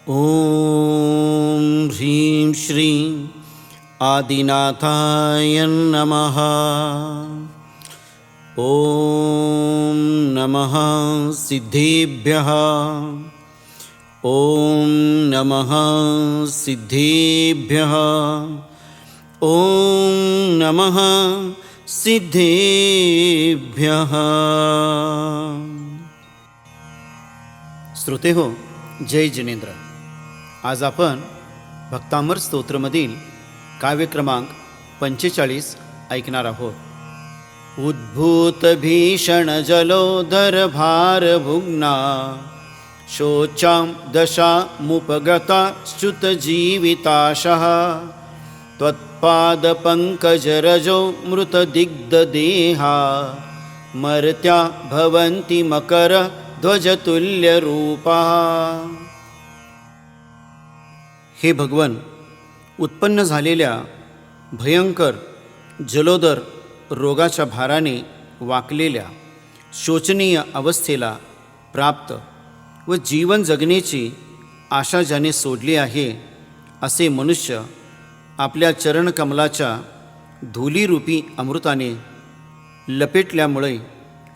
ॐ ह्रीं श्रीं आदिनाथाय नमः। ॐ नमः सिद्धेभ्यः। ॐ नमः सिद्धेभ्यः। ॐ नमः सिद्धेभ्यः। श्रोते हो, जय जिनेंद्र। आज आपण भक्तामर स्तोत्रमधील काव्य क्रमांक 45 ऐकणार आहोत। उद्भूत भीषण जलोदर भार भुग्ना शोचां दशा मुपगता च्युत जीविताशः त्वत्पाद पंकज रजो मृत दिग्ध देहा मर्त्या भवन्ति मकर ध्वजतुल्य रूपा। हे भगवन, उत्पन्न झालेल्या भयंकर जलोदर रोगाच्या भाराने वाकलेल्या शोचनीय अवस्थेला प्राप्त व जीवन जगण्याची आशा ज्याने सोडली आहे, असे मनुष्य आपल्या चरणकमलाच्या धुलीरूपी अमृताने लपेटल्यामुळे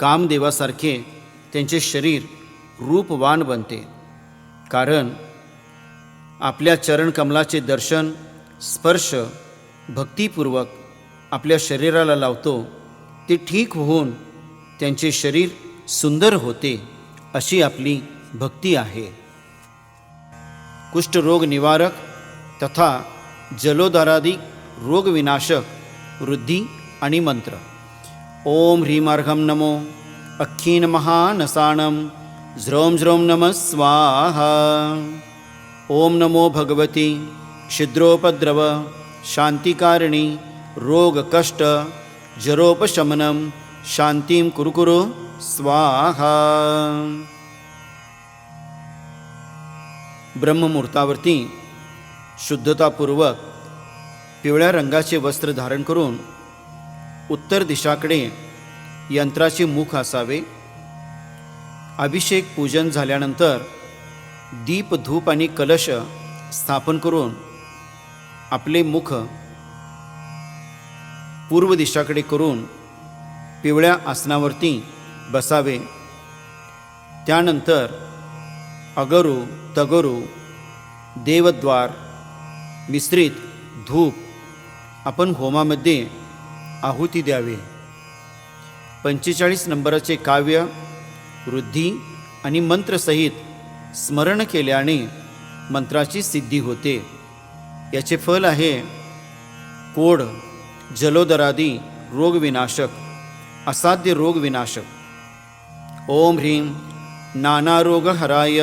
कामदेवासारखे त्यांचे शरीर रूपवान बनते। कारण आपल्या चरणकमलाचे दर्शन स्पर्श भक्तिपूर्वक आपल्या शरीराला लावतो, ते ठीक होऊन त्यांचे शरीर सुंदर होते, अशी आपली भक्ती आहे। कुष्ठरोग निवारक तथा जलोदरादी रोग विनाशक वृद्धी आणि मंत्र। ओम ह्रीमार्घम नमो अख्खीन महानसाणम ज्रोम ज्रोम नमः स्वाहा। ओम नमो भगवती छिद्रोपद्रव शांतिकारिणी रोग कष्ट जरोपशमनम शांतिं कुरुकुरु स्वाहा। ब्रह्ममुहूर्तावरती शुद्धतापूर्वक पिवळ्या रंगाचे वस्त्र धारण करून उत्तर दिशाकडे यंत्राचे मुख असावे। अभिषेक पूजन झाल्यानंतर दीप धूप आणि कलश स्थापन करून आपले मुख पूर्व दिशाकडे करून पिवळ्या आसनावरती बसावे। त्यानंतर अगरू तगरू देवद्वार मिश्रित धूप आपण होमामध्ये आहुती द्यावे। 45 नंबराचे काव्य वृद्धी आणि मंत्रसहित स्मरण केल्याने मंत्राची सिद्धी होते। याचे फल आहे कोढ जलोदरादी रोगविनाशक असाध्य रोगविनाशक। ओम ह्रीं नानारोगहराय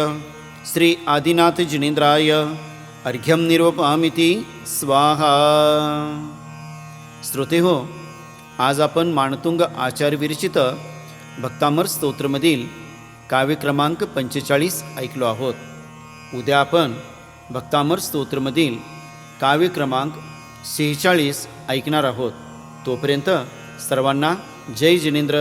श्री आदिनाथ जिनेंद्राय अर्घ्यम निरोपामिति स्वाहा। श्रोते हो, आज आपण मानतुंग आचार्य विरचित भक्तामर स्तोत्रमधील काव्य क्रमांक 45 ऐकलो आहोत। उद्या आपण भक्तामर स्तोत्रमधील काव्य क्रमांक 46 ऐकणार आहोत। तोपर्यंत सर्वांना जय जिनेंद्र।